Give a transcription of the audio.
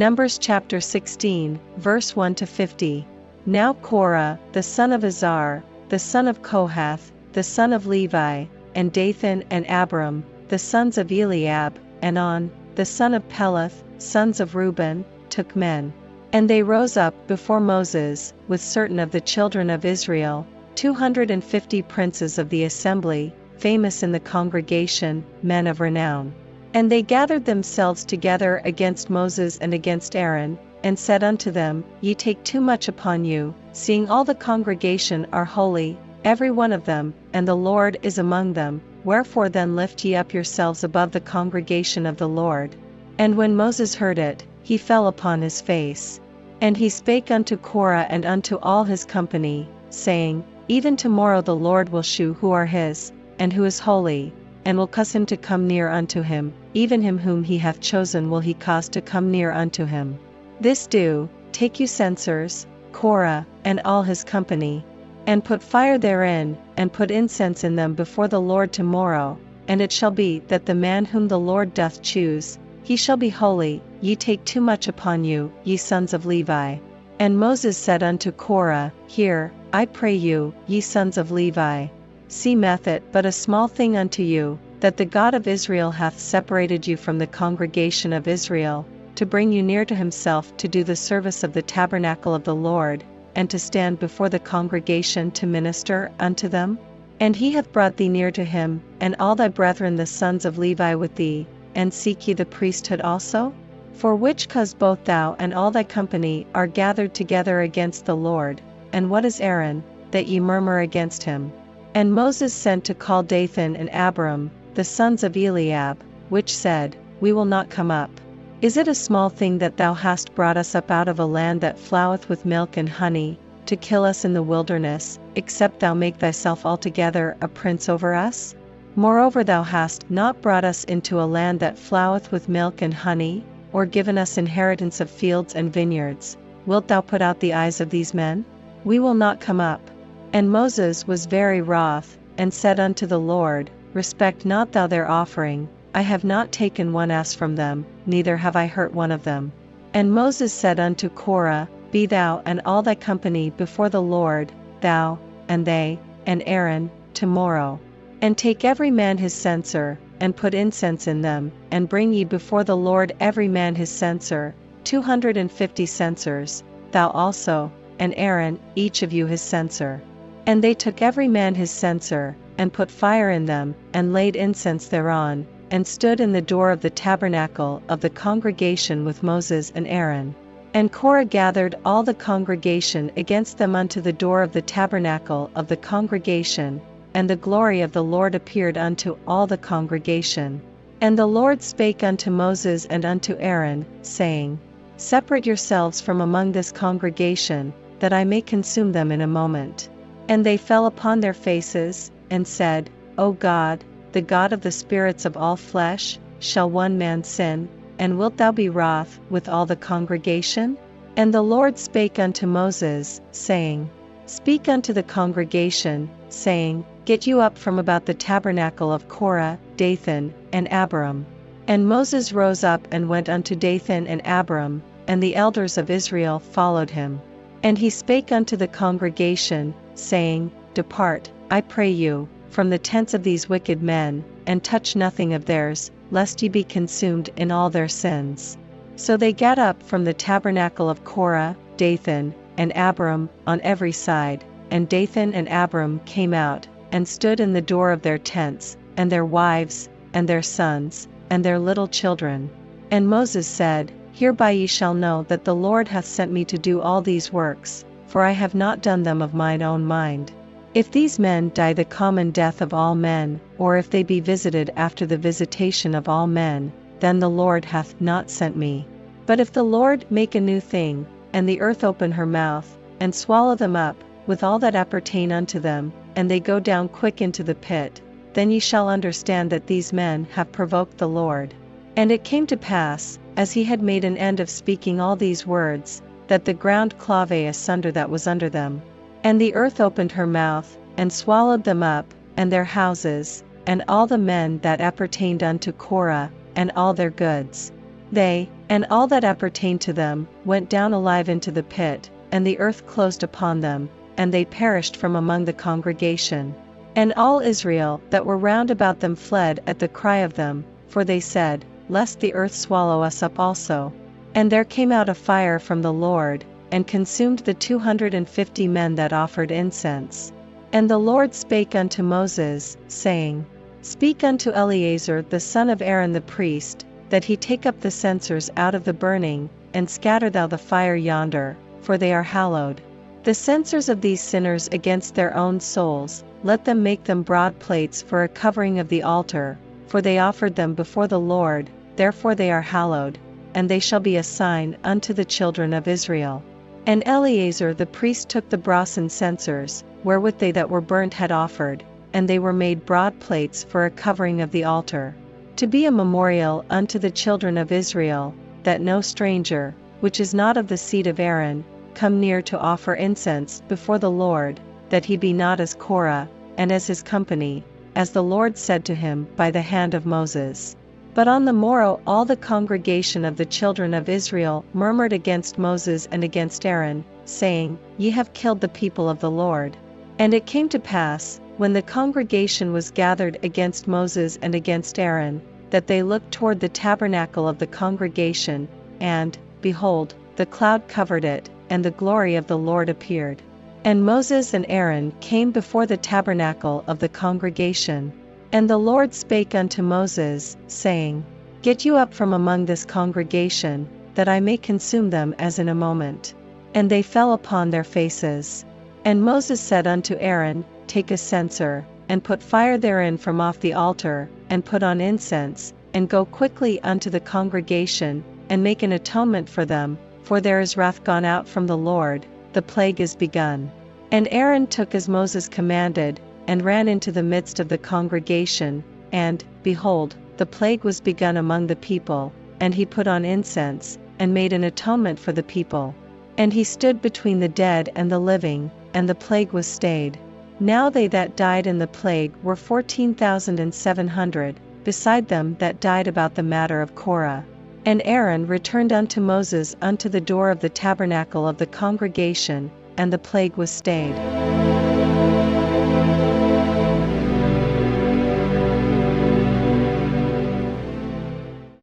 Numbers chapter 16, verse 1-50. Now Korah, the son of Izhar, the son of Kohath, the son of Levi, and Dathan and Abiram, the sons of Eliab, and On, the son of Peleth, sons of Reuben, took men. And they rose up before Moses, with certain of the children of Israel, 250 princes of the assembly, famous in the congregation, men of renown. And they gathered themselves together against Moses and against Aaron, and said unto them, Ye take too much upon you, seeing all the congregation are holy, every one of them, and the Lord is among them, wherefore then lift ye up yourselves above the congregation of the Lord. And when Moses heard it, he fell upon his face. And he spake unto Korah and unto all his company, saying, Even tomorrow the Lord will shew who are his, and who is holy, and will cause him to come near unto him, even him whom he hath chosen will he cause to come near unto him. This do, take you censers, Korah, and all his company, and put fire therein, and put incense in them before the Lord tomorrow, and it shall be that the man whom the Lord doth choose, he shall be holy. Ye take too much upon you, ye sons of Levi. And Moses said unto Korah, Hear, I pray you, ye sons of Levi. Seemeth it but a small thing unto you, that the God of Israel hath separated you from the congregation of Israel, to bring you near to himself to do the service of the tabernacle of the Lord, and to stand before the congregation to minister unto them? And he hath brought thee near to him, and all thy brethren the sons of Levi with thee, and seek ye the priesthood also? For which cause both thou and all thy company are gathered together against the Lord, and what is Aaron, that ye murmur against him? And Moses sent to call Dathan and Abiram, the sons of Eliab, which said, We will not come up. Is it a small thing that thou hast brought us up out of a land that floweth with milk and honey, to kill us in the wilderness, except thou make thyself altogether a prince over us? Moreover thou hast not brought us into a land that floweth with milk and honey, or given us inheritance of fields and vineyards. Wilt thou put out the eyes of these men? We will not come up. And Moses was very wroth, and said unto the Lord, Respect not thou their offering, I have not taken one ass from them, neither have I hurt one of them. And Moses said unto Korah, Be thou and all thy company before the Lord, thou, and they, and Aaron, tomorrow. And take every man his censer, and put incense in them, and bring ye before the Lord every man his censer, 250 censers, thou also, and Aaron, each of you his censer. And they took every man his censer, and put fire in them, and laid incense thereon, and stood in the door of the tabernacle of the congregation with Moses and Aaron. And Korah gathered all the congregation against them unto the door of the tabernacle of the congregation, and the glory of the Lord appeared unto all the congregation. And the Lord spake unto Moses and unto Aaron, saying, Separate yourselves from among this congregation, that I may consume them in a moment. And they fell upon their faces, and said, O God, the God of the spirits of all flesh, shall one man sin, and wilt thou be wroth with all the congregation? And the Lord spake unto Moses, saying, Speak unto the congregation, saying, Get you up from about the tabernacle of Korah, Dathan, and Abiram. And Moses rose up and went unto Dathan and Abiram, and the elders of Israel followed him. And he spake unto the congregation, saying, Depart, I pray you, from the tents of these wicked men, and touch nothing of theirs, lest ye be consumed in all their sins. So they gat up from the tabernacle of Korah, Dathan, and Abiram, on every side, and Dathan and Abiram came out, and stood in the door of their tents, and their wives, and their sons, and their little children. And Moses said, Hereby ye shall know that the Lord hath sent me to do all these works, for I have not done them of mine own mind. If these men die the common death of all men, or if they be visited after the visitation of all men, then the Lord hath not sent me. But if the Lord make a new thing, and the earth open her mouth, and swallow them up, with all that appertain unto them, and they go down quick into the pit, then ye shall understand that these men have provoked the Lord. And it came to pass, as he had made an end of speaking all these words, that the ground clave asunder that was under them. And the earth opened her mouth, and swallowed them up, and their houses, and all the men that appertained unto Korah, and all their goods. They, And all that appertained to them went down alive into the pit, and the earth closed upon them, and they perished from among the congregation. And all Israel that were round about them fled at the cry of them, for they said, Lest the earth swallow us up also. And there came out a fire from the Lord, and consumed the 250 men that offered incense. And the Lord spake unto Moses, saying, Speak unto Eleazar the son of Aaron the priest, that he take up the censers out of the burning, and scatter thou the fire yonder, for they are hallowed. The censers of these sinners against their own souls, let them make them broad plates for a covering of the altar, for they offered them before the Lord, therefore they are hallowed, and they shall be a sign unto the children of Israel. And Eleazar the priest took the brasen censers, wherewith they that were burnt had offered, and they were made broad plates for a covering of the altar, to be a memorial unto the children of Israel, that no stranger, which is not of the seed of Aaron, come near to offer incense before the Lord, that he be not as Korah, and as his company, as the Lord said to him by the hand of Moses. But on the morrow all the congregation of the children of Israel murmured against Moses and against Aaron, saying, Ye have killed the people of the Lord. And it came to pass, when the congregation was gathered against Moses and against Aaron, that they looked toward the tabernacle of the congregation, and, behold, the cloud covered it, and the glory of the Lord appeared. And Moses and Aaron came before the tabernacle of the congregation. And the Lord spake unto Moses, saying, Get you up from among this congregation, that I may consume them as in a moment. And they fell upon their faces. And Moses said unto Aaron, Take a censer, and put fire therein from off the altar, and put on incense, and go quickly unto the congregation, and make an atonement for them, for there is wrath gone out from the Lord, the plague is begun. And Aaron took as Moses commanded, and ran into the midst of the congregation, and, behold, the plague was begun among the people, and he put on incense, and made an atonement for the people. And he stood between the dead and the living, and the plague was stayed. Now they that died in the plague were 14,700, beside them that died about the matter of Korah. And Aaron returned unto Moses unto the door of the tabernacle of the congregation, and the plague was stayed.